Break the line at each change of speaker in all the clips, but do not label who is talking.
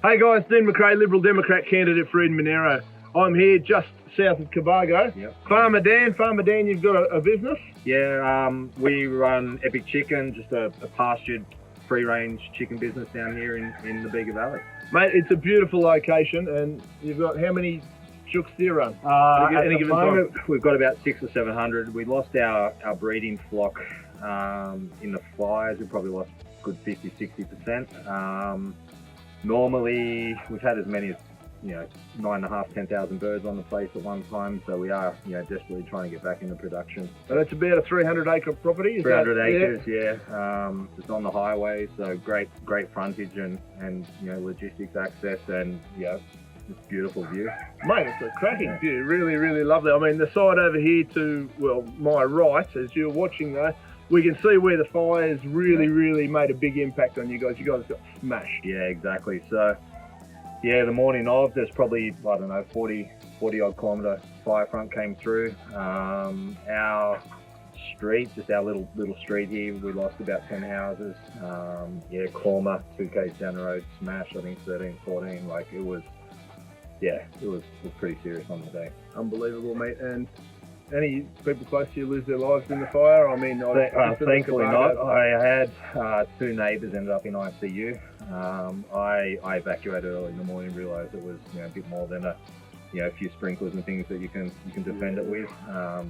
Hey guys, Dean McCrae, Liberal Democrat candidate for Eden-Monaro. I'm here just south of Cobargo.
Yep.
Farmer Dan, you've got a business?
Yeah, we run Epic Chicken, just a pastured, free-range chicken business down here in the Bega Valley.
Mate, it's a beautiful location, and you've got how many chooks do you run?
At the moment, we've got about 600 or 700. We lost our breeding flock in the fires. We probably lost a good 50-60%. Normally, we've had as many as 9,500, 10,000 birds on the place at one time, so we are desperately trying to get back into production.
And it's about a 300-acre property.
300 acres, yeah. It's on the highway, so great frontage and logistics access, and it's a beautiful view.
Mate, it's a cracking view. Really, really lovely. I mean, the side over here to my right, as you're watching there, we can see where the fires really made a big impact on you guys. You guys got smashed.
Yeah, exactly. So, the morning of, there's probably, 40 odd kilometre fire front came through. Our street, just our little street here, we lost about 10 houses. Corma, 2 k's down the road, smashed, I think 13, 14. It was pretty serious on the day.
Unbelievable, mate. And any people close to you lose their lives in the fire? I mean,
thankfully not. I had 2 neighbours ended up in ICU. I evacuated early in the morning, realised it was a bit more than a few sprinklers and things that you can defend it with.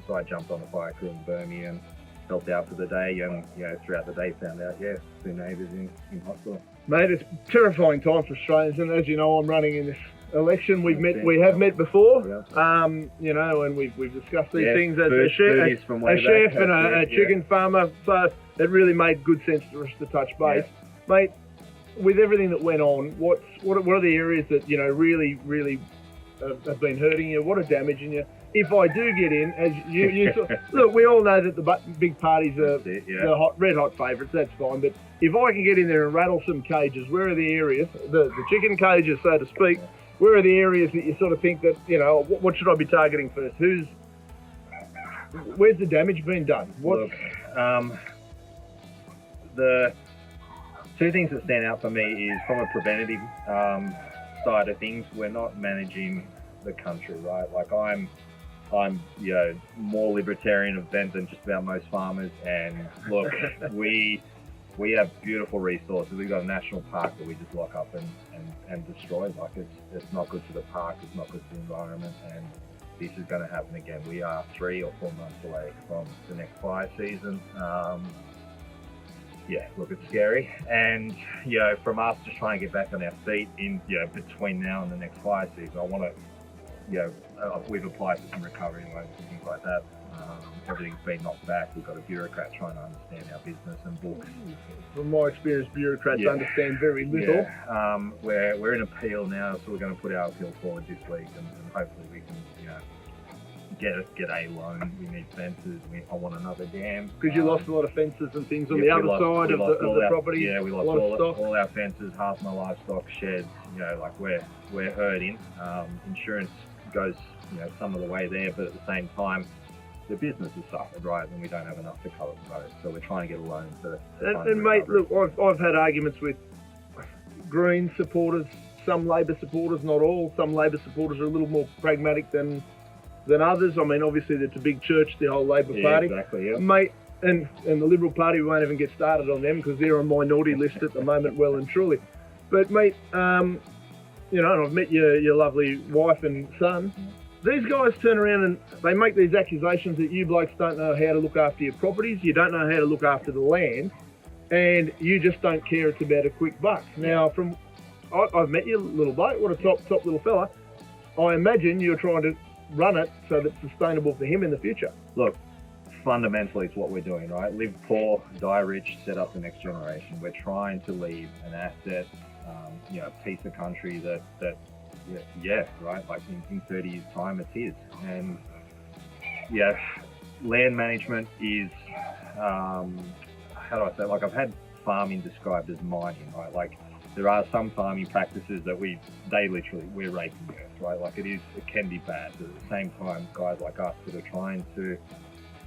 So I jumped on the fire crew in Burmese and helped out for the day, and throughout the day found out 2 neighbours in hospital.
Mate, it's a terrifying time for Australians, and as you know, I'm running in this election. We have met before, and we've discussed these things as a chef and a chicken farmer, so it really made good sense for us to touch base. Mate, with everything that went on, what are the areas that really have been hurting you? What are damaging you? If I do get in, as you look, we all know that the big parties are the red hot favourites. That's fine, but if I can get in there and rattle some cages, where are the areas, the chicken cages, so to speak? Where are the areas that you sort of think that, what should I be targeting first? Where's the damage been done?
Look, the 2 things that stand out for me is from a preventative side of things, we're not managing the country, right? I'm more libertarian of bent than just about most farmers, and look, we have beautiful resources. We've got a national park that we just lock up and destroy. It's not good for the park, it's not good for the environment, and this is going to happen again. We are 3 or 4 months away from the next fire season. Look, it's scary, and from us just trying to get back on our feet in between now and the next fire season, I want to we've applied for some recovery loans and things like that. Everything's been knocked back. We've got a bureaucrat trying to understand our business and books.
From my experience, bureaucrats understand very little.
We're in appeal now, so we're going to put our appeal forward this week, and hopefully we can get a loan. We need fences. I want another dam.
Because you lost a lot of fences and things on the other side of the property.
Yeah, we lost all our fences, half my livestock, sheds. We're hurting. Insurance goes some of the way there, but at the same time, the business has suffered, right, and we don't have enough to cover both. So we're trying to get a loan to
and mate, look, I've had arguments with Green supporters, some Labor supporters, not all. Some Labor supporters are a little more pragmatic than others. I mean, obviously, it's a big church, the whole Labor Party.
Exactly, yeah.
Mate, and the Liberal Party, we won't even get started on them because they're a minority list at the moment, well and truly. But mate, and I've met your lovely wife and son. These guys turn around and they make these accusations that you blokes don't know how to look after your properties, you don't know how to look after the land, and you just don't care. It's about a quick buck. Now, I've met you, little bloke. What a top little fella. I imagine you're trying to run it so that it's sustainable for him in the future.
Look, fundamentally, it's what we're doing, right? Live poor, die rich, set up the next generation. We're trying to leave an asset, a piece of country that right? In 30 years' time, it's his. And land management is, how do I say? I've had farming described as mining, right? There are some farming practices that we're raping the earth, right? It can be bad, but at the same time, guys like us that are trying to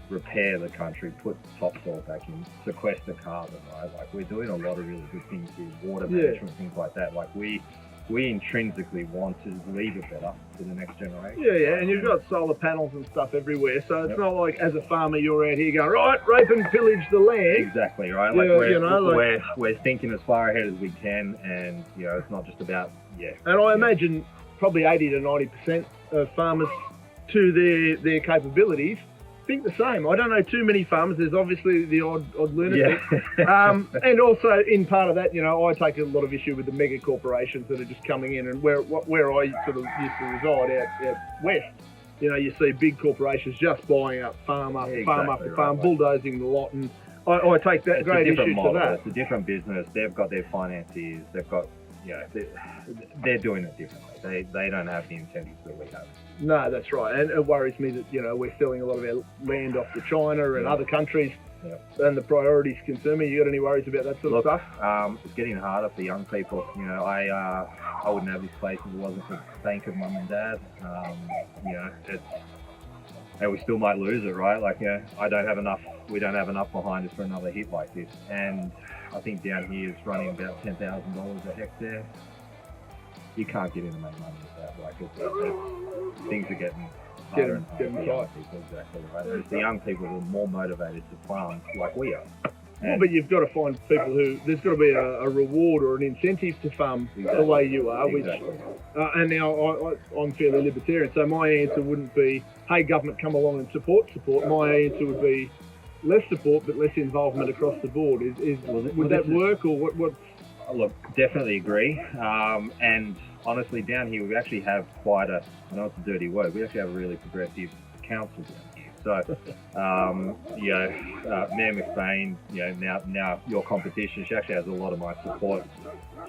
repair the country, put topsoil back in, sequester carbon, right? We're doing a lot of really good things here, water management, things like that. we intrinsically want to leave it better to the next generation.
Yeah, and you've got solar panels and stuff everywhere, so it's not like as a farmer you're out here going, right, rape and pillage the land.
Exactly, right? We're thinking as far ahead as we can, and it's not just about
And I imagine probably 80 to 90% of farmers, to their capabilities, think the same. I don't know too many farmers. There's obviously the odd lunatic. And also in part of that, I take a lot of issue with the mega corporations that are just coming in, and where I sort of used to reside out west, you see big corporations just buying up farm after farm after farm, bulldozing the lot, and I take that great issue to that.
It's a different business. They've got their financiers. They've got, they're doing it differently. They don't have the incentives that we have.
No, that's right, and it worries me that we're selling a lot of our land off to China and other countries, and the priorities concern me. You got any worries about that sort of stuff?
It's getting harder for young people. I wouldn't have this place if it wasn't for the thank of mum and dad. And we still might lose it, right? We don't have enough behind us for another hit like this. And I think down here it's running about $10,000 a hectare. You can't get in and make money with that. Things are getting harder and harder for young people. Exactly right. It's the young people who are more motivated to farm like we are.
Well, but you've got to find people who, there's got to be a reward or an incentive to farm the way you are, and now I'm fairly libertarian, so my answer wouldn't be, hey, government, come along and support. My answer would be less support but less involvement across the board. Would that work, or what?
Look, definitely agree. And honestly, down here we actually have quite a, I know it's a dirty word, we actually have a really progressive council down here. So, Mayor McCrae, now your competition, she actually has a lot of my support.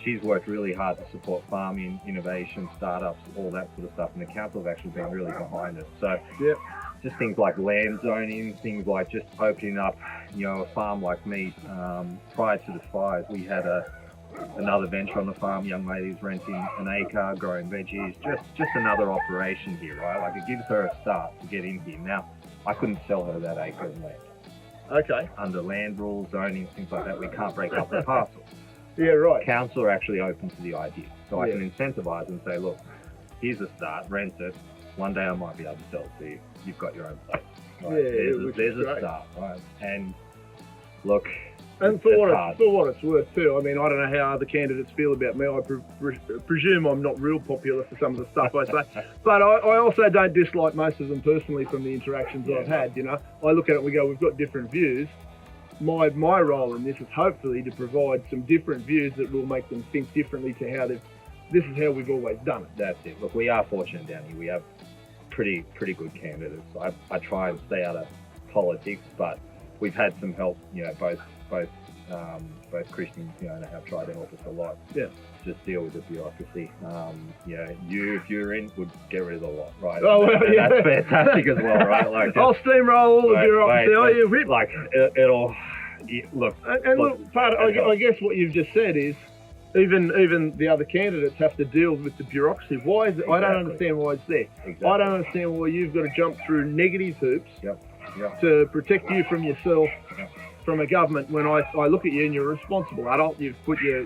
She's worked really hard to support farming, innovation, startups, all that sort of stuff, and the council have actually been really behind it. So, just things like land zoning, things like just opening up, a farm like me. Prior to the fires, we had another venture on the farm. Young lady's renting an acre, growing veggies, just another operation here, right? It gives her a start to get in here. Now, I couldn't sell her that acre of land.
Okay.
Under land rules, zoning, things like that, we can't break up the parcel.
Yeah, right.
Council are actually open to the idea. So I can incentivize and say, look, here's a start, rent it. One day I might be able to sell it to you. You've got your own place. Right? There's a start, right? And look,
and for what it's worth too, I mean, I don't know how other candidates feel about me. I presume I'm not real popular for some of the stuff I say, but I also don't dislike most of them personally from the interactions I've had. I look at it and we go, we've got different views. My role in this is hopefully to provide some different views that will make them think differently to how this is how we've always done it.
That's it. Look, we are fortunate down here. We have pretty good candidates. I try and stay out of politics, but we've had some help. Both Christians, have tried to help us a lot.
Yeah.
Just deal with the bureaucracy. If you're in, would get rid of the lot, right?
Oh, well,
that's fantastic as well, right?
I'll steamroll all the bureaucracy.
You whip. It'll look.
And look, I guess what you've just said is, even the other candidates have to deal with the bureaucracy. Why is it? I don't understand why it's there.
Exactly.
I don't understand why you've got to jump through negative hoops to protect you from yourself. From a government, when I look at you and you're a responsible adult, you've put your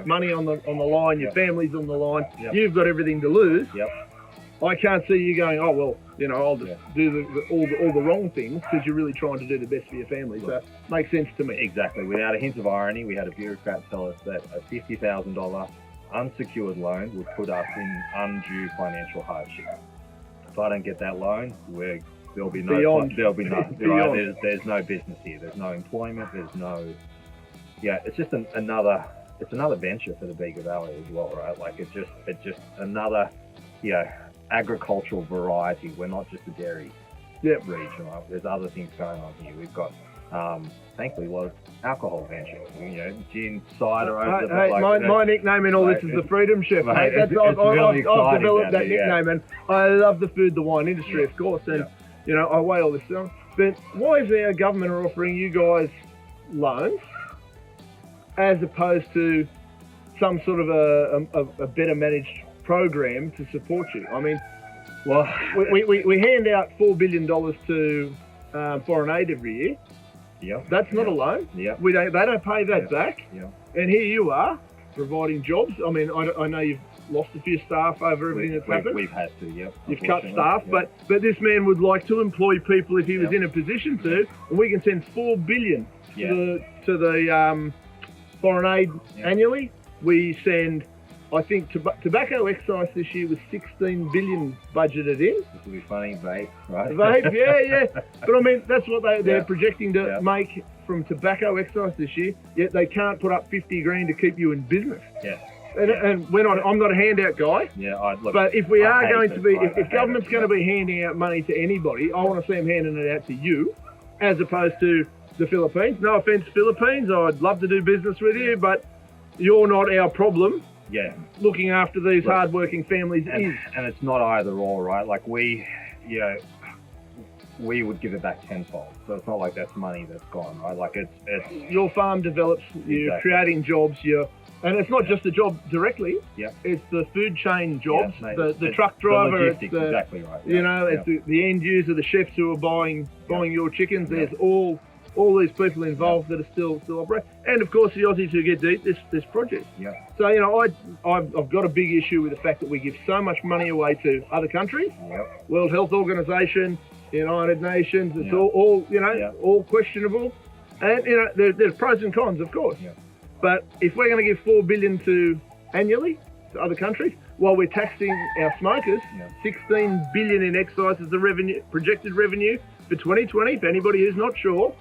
money on the line, your family's on the line, you've got everything to lose. I can't see you going, oh well, I'll just do all the wrong things, because you're really trying to do the best for your family. So it makes sense to me.
Exactly. Without a hint of irony, we had a bureaucrat tell us that a $50,000 unsecured loan would put us in undue financial hardship. If I don't get that loan, there'll be nothing. Right? There's no business here. There's no employment. There's no. It's just another venture for the Bega Valley as well, right? It's just another, agricultural variety. We're not just a dairy region, right? There's other things going on here. We've got, thankfully, a lot of alcohol ventures. Gin, cider.
My nickname in all this is the Freedom Chef. Mate. I've developed that nickname, and I love the food, the wine industry, of course, and. I weigh all this down. But why is our government offering you guys loans as opposed to some sort of a better managed program to support you? I mean, well, we hand out $4 billion to foreign aid every year. That's not a loan. They don't pay that back. And here you are providing jobs. I mean, I know you've lost a few staff over everything that's happened.
We've had to, yep.
You've cut staff, but this man would like to employ people if he was in a position to, and we can send $4 billion to the foreign aid annually. We send, I think, tobacco excise this year was $16 billion budgeted in.
This will be funny, vape, right?
Vape, yeah. But I mean, that's what they're projecting to make from tobacco excise this year. Yet they can't put up 50 grand to keep you in business.
Yeah.
And I'm not a handout guy.
Yeah,
but if we are going to be, if government's going to be handing out money to anybody, I want to see them handing it out to you, as opposed to the Philippines. No offense, Philippines. I'd love to do business with you, but you're not our problem.
Yeah.
Looking after these hard-working families
and it's not either or, right? Like we would give it back tenfold. So it's not like that's money that's gone, right? Like it's
your farm develops, you're creating jobs, and it's not just the job directly.
Yeah.
It's the food chain jobs,
it's
the truck driver,
the logistics, exactly right.
It's the end user, the chefs who are buying your chickens. There's all these people involved that are still operating, and of course the Aussies who get deep this project.
Yeah.
So I've got a big issue with the fact that we give so much money away to other countries.
Yep.
World Health Organization, United Nations. It's all questionable, and there's pros and cons, of course.
Yeah.
But if we're going to give $4 billion annually to other countries, while we're taxing our smokers, $16 billion in excise is the projected revenue for 2020. For anybody who's not sure,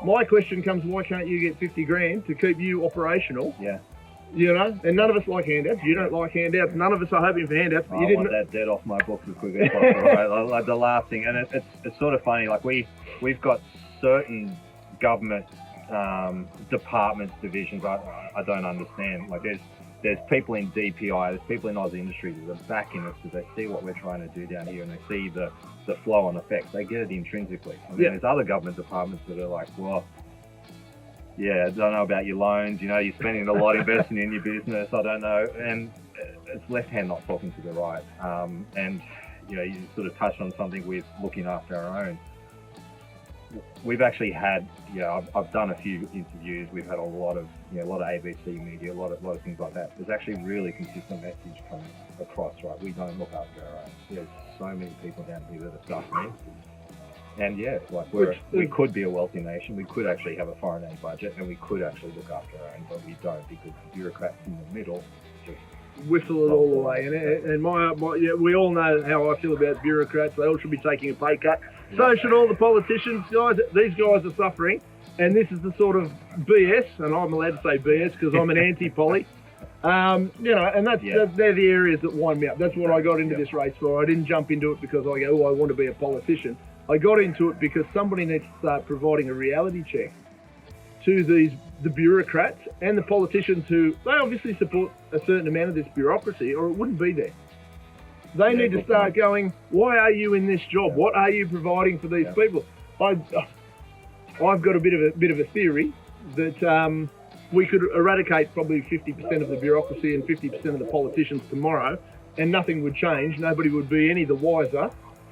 my question comes: why can't you get 50 grand to keep you operational?
Yeah.
And none of us like handouts. You don't like handouts. None of us are hoping for handouts. But
I want that debt off my books as quickly as possible. Right? Like the last thing, and it's sort of funny. Like we've got certain government departments, divisions. I don't understand. Like there's people in DPI, there's people in Aussie industry that are backing us because they see what we're trying to do down here and they see the flow and effects. They get it intrinsically. I mean, there's other government departments that are like, well, yeah, I don't know about your loans. You're spending a lot investing in your business. I don't know, and it's left hand not talking to the right. And you sort of touched on something with looking after our own. We've actually had, I've done a few interviews. We've had a lot of ABC media, a lot of things like that. There's actually really consistent message coming across, right? We don't look after our own. There's so many people down here that are suffering. And we could be a wealthy nation. We could actually have a foreign aid budget, and we could actually look after our own, but we don't because the bureaucrats in the middle just
whistle it all away. And we all know how I feel about bureaucrats. They all should be taking a pay cut. So should all the politicians, guys. These guys are suffering, and this is the sort of BS, and I'm allowed to say BS because I'm an anti-poly. And they're the areas that wind me up. That's what I got into this race for. I didn't jump into it because I go, I want to be a politician. I got into it because somebody needs to start providing a reality check to the bureaucrats and the politicians who, they obviously support a certain amount of this bureaucracy or it wouldn't be there. They need to start going, why are you in this job? What are you providing for these people? I've got a bit of a theory that we could eradicate probably 50% of the bureaucracy and 50% of the politicians tomorrow and nothing would change. Nobody would be any the wiser.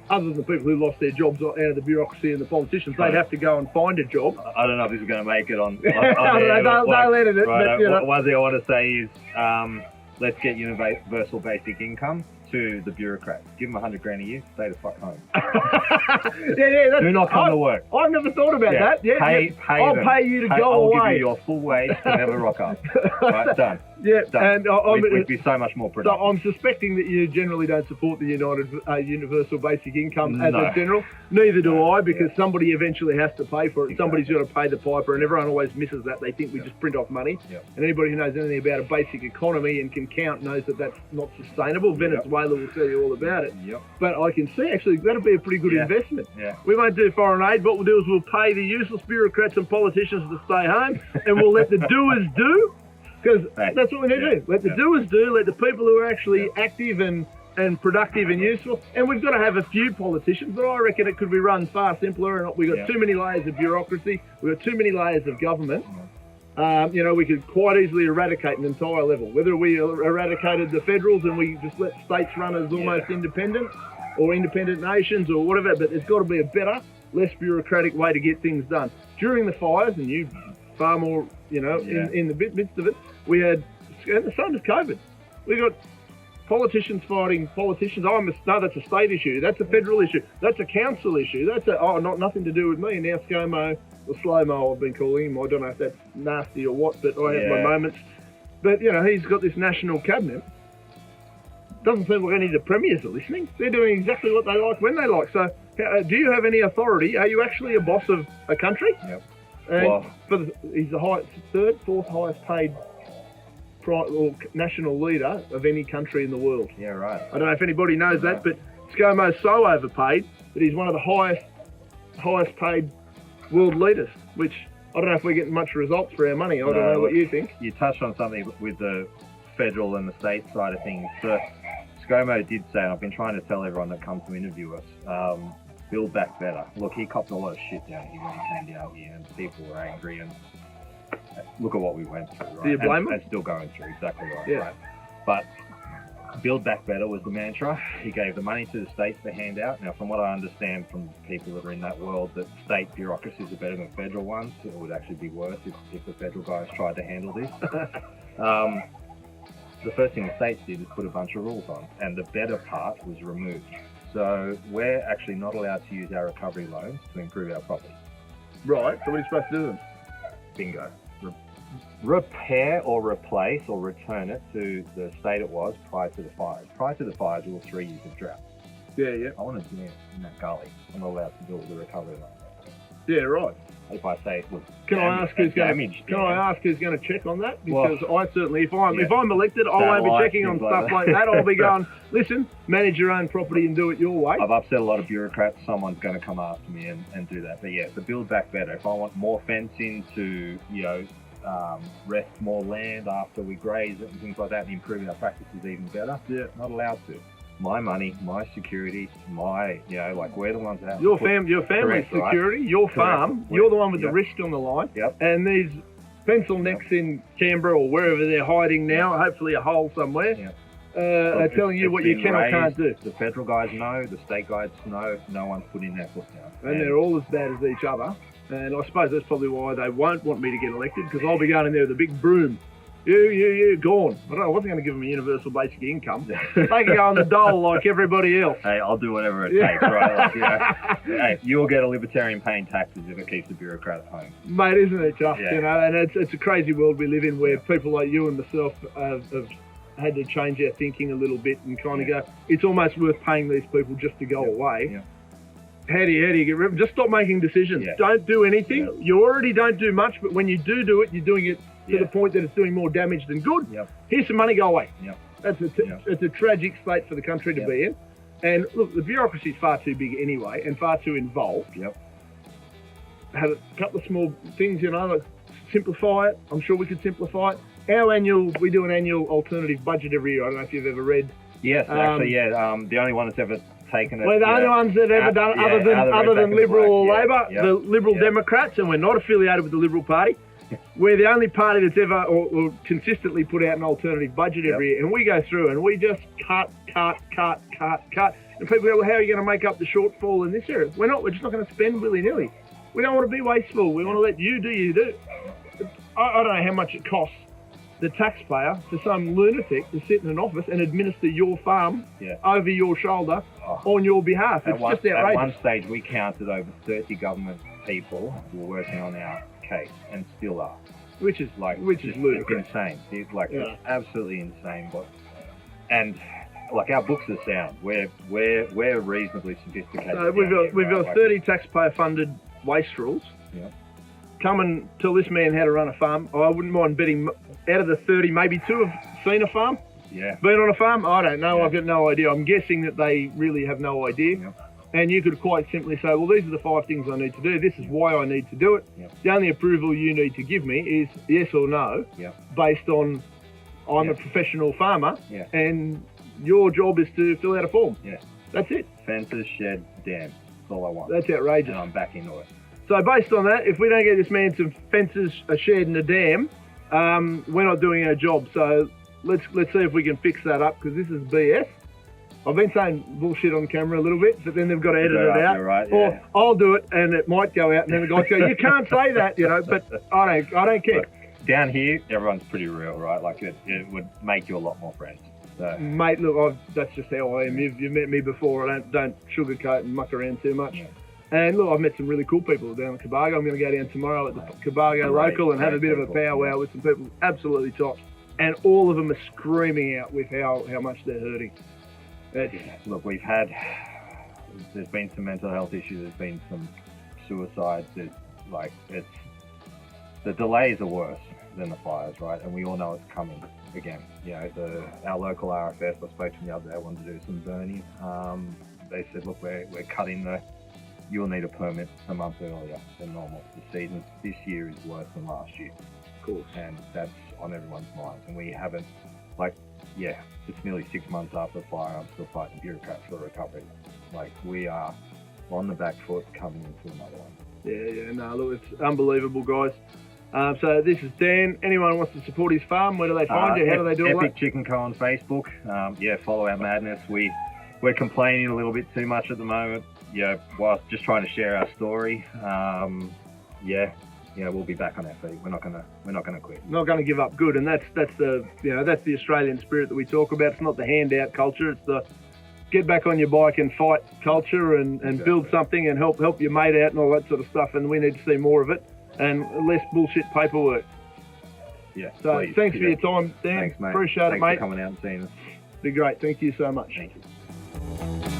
Other than the people who lost their jobs out of the bureaucracy and the politicians, they'd have to go and find a job.
I don't know if this is going to make it on
they'll edit it.
Right, but, one thing I want to say is let's get universal basic income to the bureaucrats. Give them $100 grand a year, stay the fuck home. Do not come to work.
I've never thought about that. I'll pay you to go away.
I'll give you your full wage to never rock up. Right, done.
Yeah,
done. And we'd be so much more productive.
So I'm suspecting that you generally don't support the universal basic income as a general. Neither do I, because somebody eventually has to pay for it. Exactly. Somebody's got to pay the piper, and everyone always misses that. They think we just print off money. And anybody who knows anything about a basic economy and can count knows that that's not sustainable. Venezuela will tell you all about it. But I can see actually that'll be a pretty good investment. We won't do foreign aid. What we'll do is we'll pay the useless bureaucrats and politicians to stay home, and we'll let the doers do. Because that's what we need to do. Let the doers do, let the people who are actually active and productive and useful. And we've got to have a few politicians, but I reckon it could be run far simpler. And we've got too many layers of bureaucracy. We've got too many layers of government. We could quite easily eradicate an entire level. Whether we eradicated the federals and we just let states run as almost independent or independent nations or whatever, but there's got to be a better, less bureaucratic way to get things done. During the fires, and you far more, in the midst of it, we had and the same as COVID. We got politicians fighting politicians. No, that's a state issue. That's a federal issue. That's a council issue. That's nothing to do with me. Now ScoMo, or Slow-Mo I've been calling him. I don't know if that's nasty or what, but I have my moments. But, you know, he's got this national cabinet. Doesn't seem like any of the premiers are listening. They're doing exactly what they like when they like. So do you have any authority? Are you actually a boss of a country?
Yep.
And he's the third, fourth highest paid or national leader of any country in the world.
Yeah, right.
I don't know if anybody knows that, but ScoMo's so overpaid that he's one of the highest paid world leaders, which I don't know if we're getting much results for our money. I don't know what you think.
You touched on something with the federal and the state side of things. So ScoMo did say, and I've been trying to tell everyone that comes to interview us, build back better. Look, he copped a lot of shit down here when he came down here, and people were angry, and look at what we went through, right?
Do you blame him?
And still going through, exactly right.
Yeah.
Right? But build back better was the mantra. He gave the money to the states to hand out. Now, from what I understand from people that are in that world, that state bureaucracies are better than federal ones. It would actually be worse if the federal guys tried to handle this. The first thing the states did was put a bunch of rules on, and the better part was removed. So we're actually not allowed to use our recovery loans to improve our property.
Right, so what are you supposed to do then?
Bingo. Repair or replace or return it to the state it was prior to the fires. Prior to the fires, we were 3 years of drought.
Yeah.
I want to dance in that gully. I'm not allowed to build the recovery loan.
Yeah, right.
If I say, look,
can I ask who's going to check on that? Because I certainly, if I'm elected, I won't be checking on stuff like that. I'll be going, listen, manage your own property and do it your way.
I've upset a lot of bureaucrats. Someone's going to come after me and do that. But yeah, so build back better. If I want more fencing to, rest more land after we graze it and things like that, and improve our practices even better.
Yeah,
not allowed to. My money, my security, we're the ones that have
your family's security, right? Your farm, you're the one with the risk on the line.
Yep.
And these pencil necks in Canberra or wherever they're hiding now, hopefully a hole somewhere, are telling you what you can or can't do.
The federal guys know, the state guys know, no one's putting their foot down.
And they're all as bad as each other. And I suppose that's probably why they won't want me to get elected, because I'll be going in there with a big broom. You, gone. I wasn't going to give them a universal basic income. They can go on the dole like everybody else.
Hey, I'll do whatever it takes, right? Hey, you'll get a libertarian paying taxes if it keeps the bureaucrat at home.
Mate, isn't it just, and it's a crazy world we live in where people like you and myself have had to change our thinking a little bit and kind of go, it's almost worth paying these people just to go away.
Yeah.
How do you get rid of them? Just stop making decisions. Yeah. Don't do anything. Yeah. You already don't do much, but when you do it, you're doing it to the point that it's doing more damage than good.
Yep.
Here's some money, go away.
Yep.
It's a tragic state for the country to be in. And look, the bureaucracy is far too big anyway and far too involved.
Yep.
Have a couple of small things, like simplify it. I'm sure we could simplify it. We do an annual alternative budget every year. I don't know if you've ever read.
Yes, actually, the only one that's ever taken it.
We're the only ones that have ever done it, other than Liberal or Labor, the Liberal Democrats, and we're not affiliated with the Liberal Party. We're the only party that's ever or consistently put out an alternative budget every year, and we go through and we just cut. And people go, well, how are you going to make up the shortfall in this area? We're just not going to spend willy-nilly. We don't want to be wasteful. We want to let you do you do. I don't know how much it costs the taxpayer for some lunatic to sit in an office and administer your farm over your shoulder on your behalf. It's just outrageous.
At one stage, we counted over 30 government people who were working on our case and still are.
Which is ludicrous.
It's insane. It's absolutely insane. And our books are sound. We're reasonably sophisticated.
So we've got 30 taxpayer-funded waste rules.
Yeah.
Come and tell this man how to run a farm. I wouldn't mind betting out of the 30, maybe 2 have seen a farm.
Yeah.
Been on a farm? I don't know. I've got no idea. I'm guessing that they really have no idea.
Yeah.
And you could quite simply say, well, these are the 5 things I need to do. This is why I need to do it.
Yep.
The only approval you need to give me is yes or no, based on I'm a professional farmer, and your job is to fill out a form.
Yeah.
That's it.
Fences, shed, dam. That's all I want.
That's outrageous.
And I'm back into it.
So based on that, if we don't get this man some fences, a shed and a dam, we're not doing our job. So let's see if we can fix that up, because this is BS. I've been saying bullshit on camera a little bit, but then they've got to edit it out.
Right,
or I'll do it and it might go out, and then the guys go, you can't say that, but I don't care.
down here, everyone's pretty real, right? Like it would make you a lot more friends. So.
Mate, look, that's just how I am. You've met me before. I don't sugarcoat and muck around too much. Yeah. And look, I've met some really cool people down at Cobargo. I'm going to go down tomorrow at the Cobargo local and have a bit of a powwow with some people absolutely tops. And all of them are screaming out with how much they're hurting.
Look, there's been some mental health issues. There's been some suicides. The delays are worse than the fires, right? And we all know it's coming again. You know, our local RFS, I spoke to them the other day, I wanted to do some burning. They said, look, we're cutting you'll need a permit a month earlier than normal. The season this year is worse than last year.
Of course.
And that's on everyone's minds. And we haven't, it's nearly 6 months after the fire, I'm still fighting bureaucrats for the recovery. Like, we are on the back foot coming into another one.
Yeah, no, look, it's unbelievable, guys. So this is Dan. Anyone who wants to support his farm, where do they find you? How do they do it?
Epic Chicken Co on Facebook. Follow our madness. We're complaining a little bit too much at the moment. Whilst just trying to share our story. We'll be back on our feet. We're not gonna quit.
Not gonna give up. Good, and that's the Australian spirit that we talk about. It's not the handout culture. It's the get back on your bike and fight culture and build something and help your mate out and all that sort of stuff. And we need to see more of it and less bullshit paperwork.
Yeah.
So
please,
thanks for your time, Dan.
Thanks, mate.
Appreciate it, mate.
Thanks for coming out and seeing us.
Be great. Thank you so much.
Thank you.